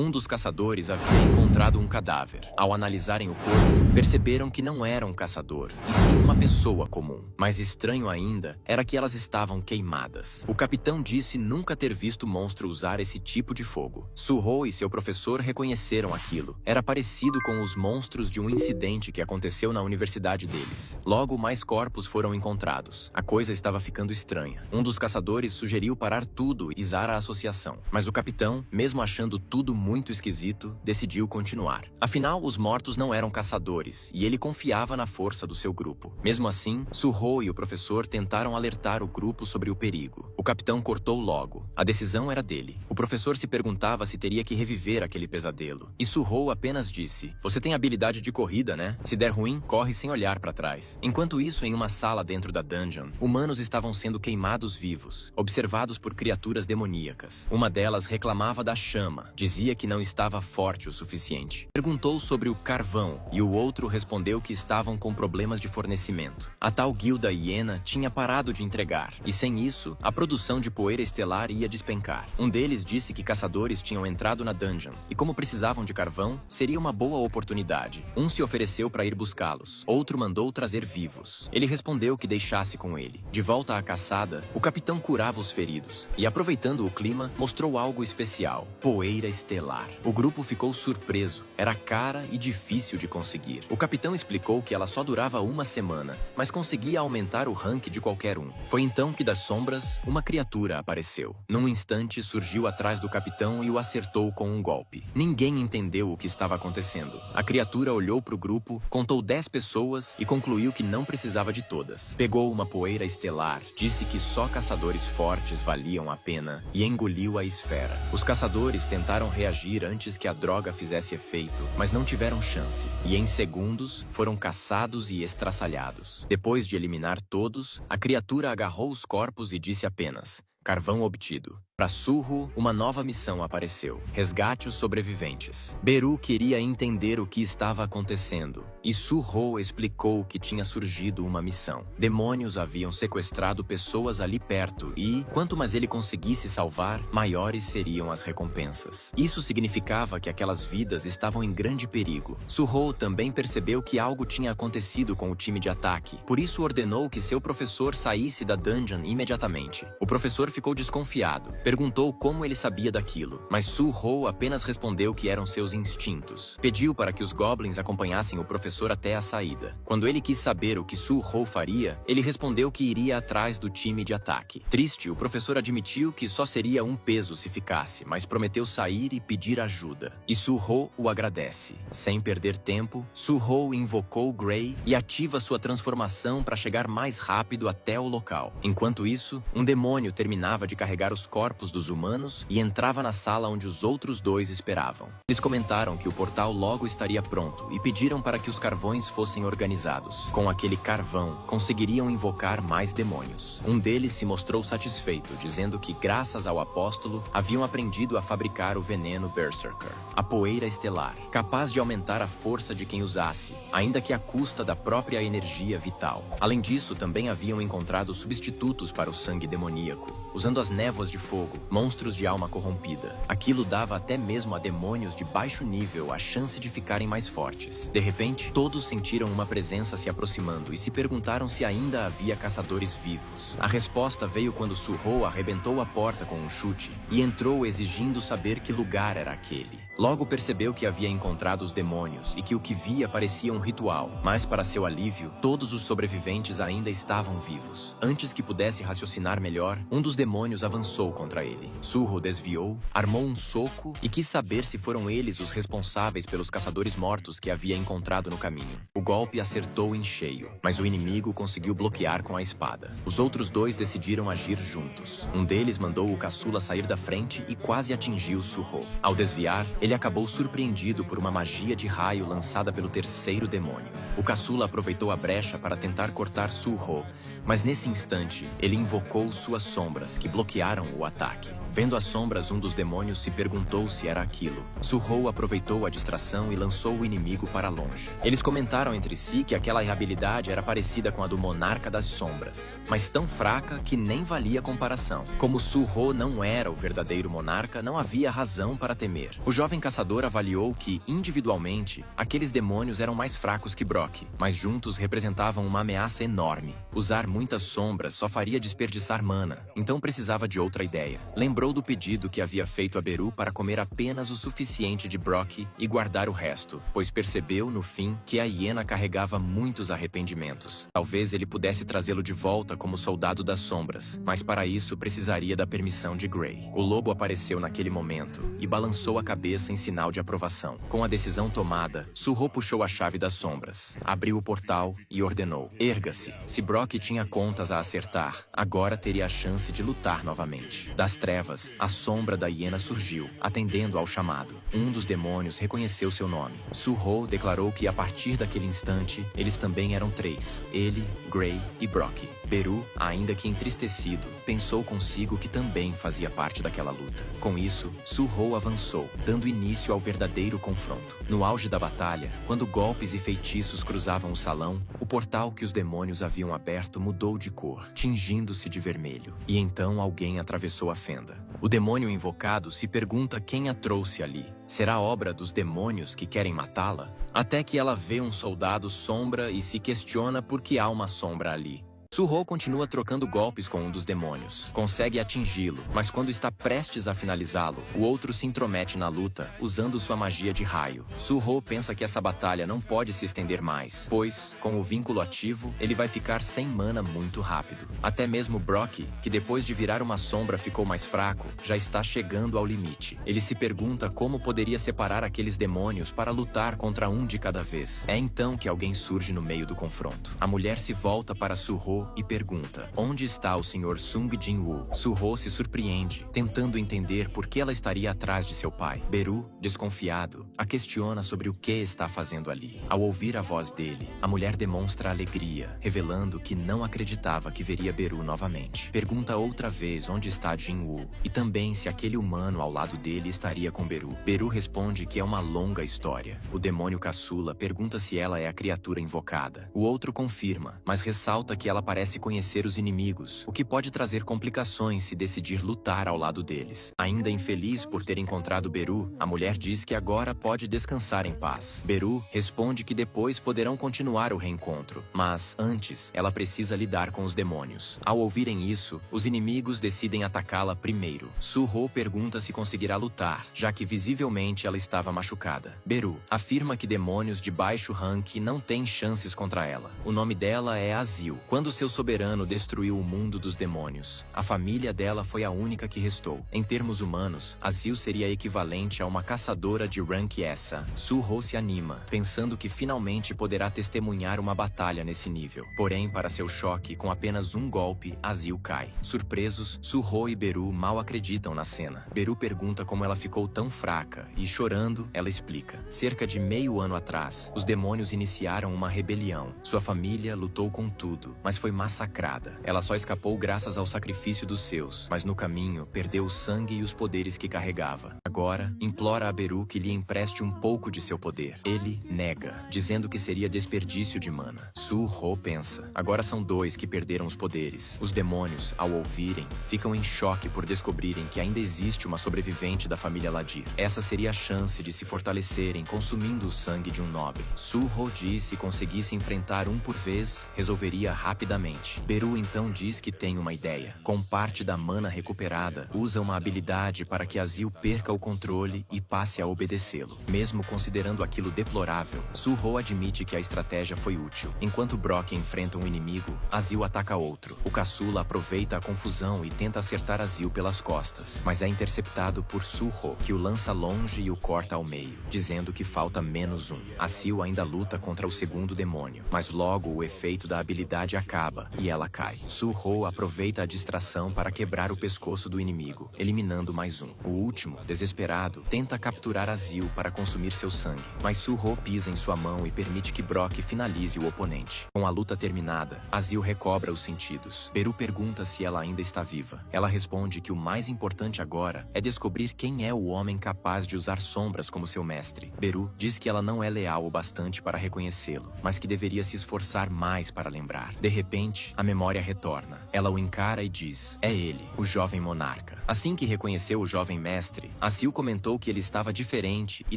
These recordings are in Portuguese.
Um dos caçadores havia encontrado um cadáver. Ao analisarem o corpo, perceberam que não era um caçador, e sim uma pessoa comum. Mais estranho ainda era que elas estavam queimadas. O capitão disse nunca ter visto monstro usar esse tipo de fogo. Su-ho e seu professor reconheceram aquilo. Era parecido com os monstros de um incidente que aconteceu na universidade deles. Logo, mais corpos foram encontrados. A coisa estava ficando estranha. Um dos caçadores sugeriu parar tudo e usar a associação. Mas o capitão, mesmo achando tudo muito esquisito, decidiu continuar. Afinal, os mortos não eram caçadores, e ele confiava na força do seu grupo. Mesmo assim, Su-ho e o professor tentaram alertar o grupo sobre o perigo. O capitão cortou logo. A decisão era dele. O professor se perguntava se teria que reviver aquele pesadelo. E Su-ho apenas disse: "Você tem habilidade de corrida, né? Se der ruim, corre sem olhar para trás." Enquanto isso, em uma sala dentro da dungeon, humanos estavam sendo queimados vivos, observados por criaturas demoníacas. Uma delas reclamava da chama, dizia que não estava forte o suficiente. Perguntou sobre o carvão e o outro respondeu que estavam com problemas de fornecimento. A tal guilda hiena tinha parado de entregar, e sem isso, a produção de poeira estelar ia despencar. Um deles disse que caçadores tinham entrado na dungeon, e como precisavam de carvão, seria uma boa oportunidade. Um se ofereceu para ir buscá-los, outro mandou trazer vivos. Ele respondeu que deixasse com ele. De volta à caçada, o capitão curava os feridos, e aproveitando o clima, mostrou algo especial: poeira estelar. O grupo ficou surpreso. Era cara e difícil de conseguir. O capitão explicou que ela só durava uma semana, mas conseguia aumentar o rank de qualquer um. Foi então que das sombras, uma criatura apareceu. Num instante, surgiu atrás do capitão e o acertou com um golpe. Ninguém entendeu o que estava acontecendo. A criatura olhou para o grupo, contou 10 pessoas e concluiu que não precisava de todas. Pegou uma poeira estelar, disse que só caçadores fortes valiam a pena e engoliu a esfera. Os caçadores tentaram reagir antes que a droga fizesse efeito, mas não tiveram chance, e em segundos foram caçados e estraçalhados. Depois de eliminar todos, a criatura agarrou os corpos e disse apenas: "Carvão obtido." Para Su-ho, uma nova missão apareceu: resgate os sobreviventes. Beru queria entender o que estava acontecendo, e Su-ho explicou que tinha surgido uma missão. Demônios haviam sequestrado pessoas ali perto e, quanto mais ele conseguisse salvar, maiores seriam as recompensas. Isso significava que aquelas vidas estavam em grande perigo. Su-ho também percebeu que algo tinha acontecido com o time de ataque, por isso ordenou que seu professor saísse da dungeon imediatamente. O professor ficou desconfiado. Perguntou como ele sabia daquilo, mas Su-ho apenas respondeu que eram seus instintos. Pediu para que os goblins acompanhassem o professor até a saída. Quando ele quis saber o que Su-ho faria, ele respondeu que iria atrás do time de ataque. Triste, o professor admitiu que só seria um peso se ficasse, mas prometeu sair e pedir ajuda. E Su-ho o agradece. Sem perder tempo, Su-ho invocou Gray e ativa sua transformação para chegar mais rápido até o local. Enquanto isso, um demônio terminava de carregar os corpos dos humanos e entrava na sala onde os outros dois esperavam. Eles comentaram que o portal logo estaria pronto e pediram para que os carvões fossem organizados. Com aquele carvão, conseguiriam invocar mais demônios. Um deles se mostrou satisfeito, dizendo que, graças ao apóstolo, haviam aprendido a fabricar o veneno Berserker, a poeira estelar, capaz de aumentar a força de quem usasse, ainda que à custa da própria energia vital. Além disso, também haviam encontrado substitutos para o sangue demoníaco, usando as névoas de fogo, monstros de alma corrompida. Aquilo dava até mesmo a demônios de baixo nível a chance de ficarem mais fortes. De repente, todos sentiram uma presença se aproximando e se perguntaram se ainda havia caçadores vivos. A resposta veio quando Su-ho arrebentou a porta com um chute e entrou exigindo saber que lugar era aquele. Logo percebeu que havia encontrado os demônios e que o que via parecia um ritual, mas para seu alívio, todos os sobreviventes ainda estavam vivos. Antes que pudesse raciocinar melhor, um dos demônios avançou contra ele. Su-ho desviou, armou um soco e quis saber se foram eles os responsáveis pelos caçadores mortos que havia encontrado no caminho. O golpe acertou em cheio, mas o inimigo conseguiu bloquear com a espada. Os outros dois decidiram agir juntos. Um deles mandou o caçula sair da frente e quase atingiu Su-ho. Ao desviar, ele acabou surpreendido por uma magia de raio lançada pelo terceiro demônio. O caçula aproveitou a brecha para tentar cortar Su-ho, mas nesse instante, ele invocou suas sombras, que bloquearam o ataque. Vendo as sombras, um dos demônios se perguntou se era aquilo. Su-ho aproveitou a distração e lançou o inimigo para longe. Eles comentaram entre si que aquela habilidade era parecida com a do Monarca das Sombras, mas tão fraca que nem valia comparação. Como Su-ho não era o verdadeiro monarca, não havia razão para temer. O jovem caçador avaliou que, individualmente, aqueles demônios eram mais fracos que Brock, mas juntos representavam uma ameaça enorme. Usar muitas sombras só faria desperdiçar mana, então precisava de outra ideia. Lembrou do pedido que havia feito a Beru para comer apenas o suficiente de Brock e guardar o resto, pois percebeu, no fim, que a hiena carregava muitos arrependimentos. Talvez ele pudesse trazê-lo de volta como soldado das sombras, mas para isso precisaria da permissão de Gray. O lobo apareceu naquele momento e balançou a cabeça em sinal de aprovação. Com a decisão tomada, Su-ho puxou a chave das sombras, abriu o portal e ordenou: erga-se. Se Brock tinha contas a acertar, agora teria a chance de lutar novamente. Das trevas, a sombra da hiena surgiu, atendendo ao chamado. Um dos demônios reconheceu seu nome. Su-ho declarou que a partir daquele instante, eles também eram três: ele, Gray e Brock. Beru, ainda que entristecido, pensou consigo que também fazia parte daquela luta. Com isso, Su-ho avançou, dando início ao verdadeiro confronto. No auge da batalha, quando golpes e feitiços cruzavam o salão, o portal que os demônios haviam aberto mudou de cor, tingindo-se de vermelho. E então alguém atravessou a fenda. O demônio invocado se pergunta quem a trouxe ali. Será obra dos demônios que querem matá-la? Até que ela vê um soldado sombra e se questiona por que há uma sombra ali. Su-ho continua trocando golpes com um dos demônios. Consegue atingi-lo, mas quando está prestes a finalizá-lo, o outro se intromete na luta, usando sua magia de raio. Su-ho pensa que essa batalha não pode se estender mais, pois, com o vínculo ativo, ele vai ficar sem mana muito rápido. Até mesmo Brock, que depois de virar uma sombra ficou mais fraco, já está chegando ao limite. Ele se pergunta como poderia separar aqueles demônios para lutar contra um de cada vez. É então que alguém surge no meio do confronto. A mulher se volta para Su-ho e pergunta: onde está o Sr. Sung Jin-woo? Su-ho se surpreende, tentando entender por que ela estaria atrás de seu pai. Beru, desconfiado, a questiona sobre o que está fazendo ali. Ao ouvir a voz dele, a mulher demonstra alegria, revelando que não acreditava que veria Beru novamente. Pergunta outra vez onde está Jin-woo e também se aquele humano ao lado dele estaria com Beru. Beru responde que é uma longa história. O demônio caçula pergunta se ela é a criatura invocada. O outro confirma, mas ressalta que ela parece conhecer os inimigos, o que pode trazer complicações se decidir lutar ao lado deles. Ainda infeliz por ter encontrado Beru, a mulher diz que agora pode descansar em paz. Beru responde que depois poderão continuar o reencontro, mas antes ela precisa lidar com os demônios. Ao ouvirem isso, os inimigos decidem atacá-la primeiro. Su-ho pergunta se conseguirá lutar, já que visivelmente ela estava machucada. Beru afirma que demônios de baixo rank não têm chances contra ela. O nome dela é Azil. Quando seu soberano destruiu o mundo dos demônios, a família dela foi a única que restou. Em termos humanos, Azil seria equivalente a uma caçadora de rank essa. Su-ho se anima, pensando que finalmente poderá testemunhar uma batalha nesse nível. Porém, para seu choque, com apenas um golpe, Azil cai. Surpresos, Su-ho e Beru mal acreditam na cena. Beru pergunta como ela ficou tão fraca e, chorando, ela explica. Cerca de meio ano atrás, os demônios iniciaram uma rebelião. Sua família lutou com tudo, mas foi massacrada. Ela só escapou graças ao sacrifício dos seus, mas no caminho perdeu o sangue e os poderes que carregava. Agora, implora a Beru que lhe empreste um pouco de seu poder. Ele nega, dizendo que seria desperdício de mana. Su-ho pensa. Agora são dois que perderam os poderes. Os demônios, ao ouvirem, ficam em choque por descobrirem que ainda existe uma sobrevivente da família Ladir. Essa seria a chance de se fortalecerem consumindo o sangue de um nobre. Su-ho diz se conseguisse enfrentar um por vez, resolveria rapidamente. Beru então diz que tem uma ideia. Com parte da mana recuperada, usa uma habilidade para que Azil perca o controle e passe a obedecê-lo. Mesmo considerando aquilo deplorável, Su-ho admite que a estratégia foi útil. Enquanto Brock enfrenta um inimigo, Azil ataca outro. O caçula aproveita a confusão e tenta acertar Azil pelas costas, mas é interceptado por Su-ho, que o lança longe e o corta ao meio, dizendo que falta menos um. Azil ainda luta contra o segundo demônio, mas logo o efeito da habilidade acaba acaba e ela cai. Su-ho aproveita a distração para quebrar o pescoço do inimigo, eliminando mais um. O último, desesperado, tenta capturar Azil para consumir seu sangue, mas Su-ho pisa em sua mão e permite que Brock finalize o oponente. Com a luta terminada, Azil recobra os sentidos. Beru pergunta se ela ainda está viva. Ela responde que o mais importante agora é descobrir quem é o homem capaz de usar sombras como seu mestre. Beru diz que ela não é leal o bastante para reconhecê-lo, mas que deveria se esforçar mais para lembrar. De repente, a memória retorna. Ela o encara e diz: é ele, o jovem monarca. Assim que reconheceu o jovem mestre, Azil comentou que ele estava diferente e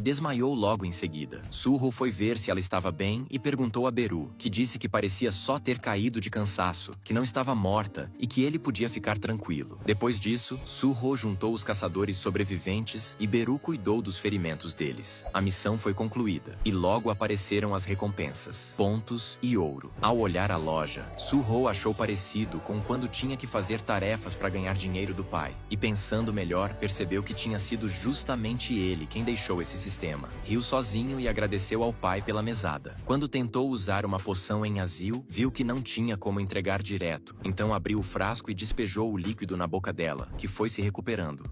desmaiou logo em seguida. Su-ho foi ver se ela estava bem e perguntou a Beru, que disse que parecia só ter caído de cansaço, que não estava morta e que ele podia ficar tranquilo. Depois disso, Su-ho juntou os caçadores sobreviventes e Beru cuidou dos ferimentos deles. A missão foi concluída e logo apareceram as recompensas, pontos e ouro. Ao olhar a loja, Su-ho achou parecido com quando tinha que fazer tarefas para ganhar dinheiro do pai e, pensando melhor, percebeu que tinha sido justamente ele quem deixou esse sistema. Riu sozinho e agradeceu ao pai pela mesada. Quando tentou usar uma poção em Azil, viu que não tinha como entregar direto, então abriu o frasco e despejou o líquido na boca dela, que foi se recuperando.